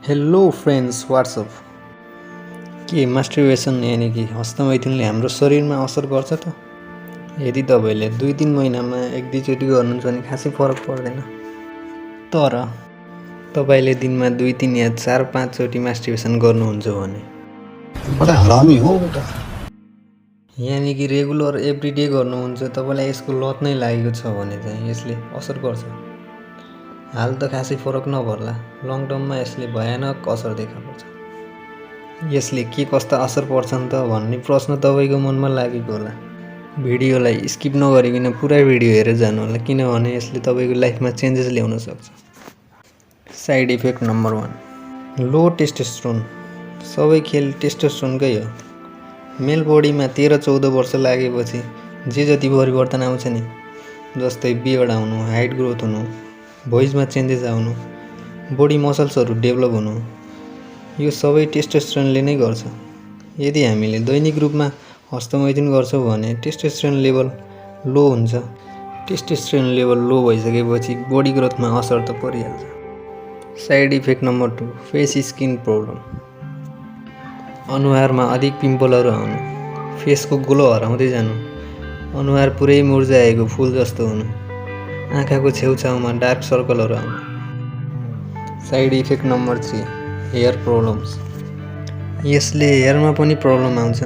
Hello friends, what's up. के masturbation यानि कि हस्तमैथुनले हाम्रो शरीरमा असर गर्छ त? यदि तपाईँले 2-3 महिनामा 1-2 चोटि गर्नुहुन्छ भने खासै फरक पर्दैन। तर तपाईँले दिनमा 2-3 या 4-5 चोटि मास्टरबेसन गर्नुहुन्छ भने बडा हरामी हो बेटा। यानि कि रेगुलर एभ्रिडे गर्नुहुन्छ, तपाईँलाई यसको लत नै लागेको छ भने चाहिँ यसले असर गर्छ। हाल त खासै फरक नपर्ला, लङ टर्ममा यसले भयानक असर देखा पर्छ। यसले के कस्ता असर पर्छन् त भन्ने प्रश्न तपाईँको मनमा लागेको होला। भिडियोलाई स्किप नगरिकन पुरा भिडियो हेरेर जानु होला, किनभने यसले तपाईँको लाइफमा चेन्जेस ल्याउन सक्छ। साइड इफेक्ट नम्बर 1, लो टेस्टोस्टेरोन। सबै खेल टेस्टोस्टेरोनकै हो। मेल बडीमा 13-14 वर्ष लागेपछि जे जति परिवर्तन आउँछ नि, जस्तै बियर्ड आउनु, हाइट ग्रोथ हुनु, भोइसमा चेन्जेस आउनु, बडी मसल्सहरू डेभलप हुनु, यो सबै टेस्टोस्टेरोनले नै गर्छ। यदि हामीले दैनिक रूपमा हस्तमैथुन गर्छौँ भने टेस्टोस्टेरोन लेभल लो हुन्छ। टेस्टोस्टेरोन लेभल लो भइसकेपछि बडी ग्रोथमा असर त परिहाल्छ। Side effect number 2, face skin problem. अनुहारमा अधिक पिम्पलहरू आउनु, फेसको ग्लो हराउँदै जानु, अनुहार पुरै मुर्झाएको फुल जस्तो हुनु, आँखाको छेउछाउमा डार्क सर्कलहरू आउनु। Side effect number 3, hair problems. यसले हेयरमा पनि प्रब्लम आउँछ।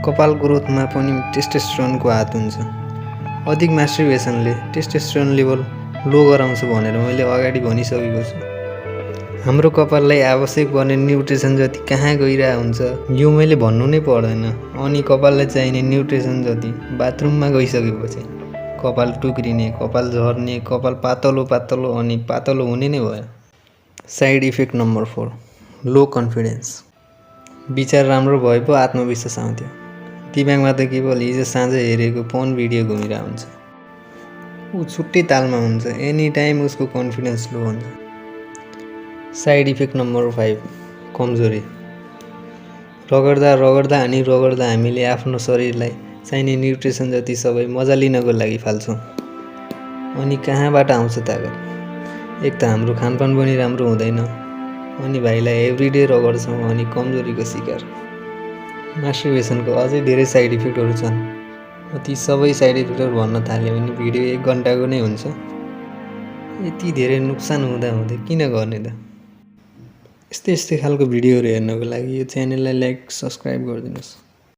कपाल ग्रोथमा पनि टेस्टोस्टेरोनको हात हुन्छ। अधिक मास्टरबेसनले टेस्टोस्टेरोन लेभल लो गराउँछ भनेर मैले अगाडि भनिसकेको छु। हाम्रो कपाललाई आवश्यक पर्ने न्युट्रिसन जति कहाँ गइरहेको हुन्छ यो मैले भन्नु नै पर्दैन। अनि कपाललाई चाहिने न्युट्रिसन जति बाथरुममा गइसकेपछि कपाल टुक्रिने, कपाल झर्ने, कपाल पातलो पातलो अनि पातलो हुने नै भयो। साइड इफेक्ट नम्बर 4, लो कन्फिडेन्स। विचार राम्रो भए पो आत्मविश्वास आउँथ्यो। दिमागमा त केवल हिजो साँझ हेरेको पन भिडियो घुमिरहेको हुन्छ। ऊ छुट्टै तालमा हुन्छ, एनी टाइम उसको कन्फिडेन्स लो हुन्छ। साइड इफेक्ट नम्बर 5, कमजोरी। रगड्दा हामीले आफ्नो शरीरलाई चाहिने न्युट्रिसन जति सबै मजा लिनको लागि फाल्छौँ। अनि कहाँबाट आउँछ तागत? एक त हाम्रो खानपान पनि राम्रो हुँदैन, अनि भाइलाई एभ्रिडे रगड्छौँ अनि कमजोरीको शिकार। मास्टरबेसनको अझै धेरै साइड इफेक्टहरू छन्। ती सबै साइड इफेक्टहरू भन्न थाल्यो भने भिडियो 1 घन्टाको नै हुन्छ। यति धेरै नोक्सान हुँदाहुँदै किन गर्ने त? यस्तै खालको भिडियोहरू हेर्नको लागि यो च्यानललाई लाइक, सब्सक्राइब गरिदिनुहोस्।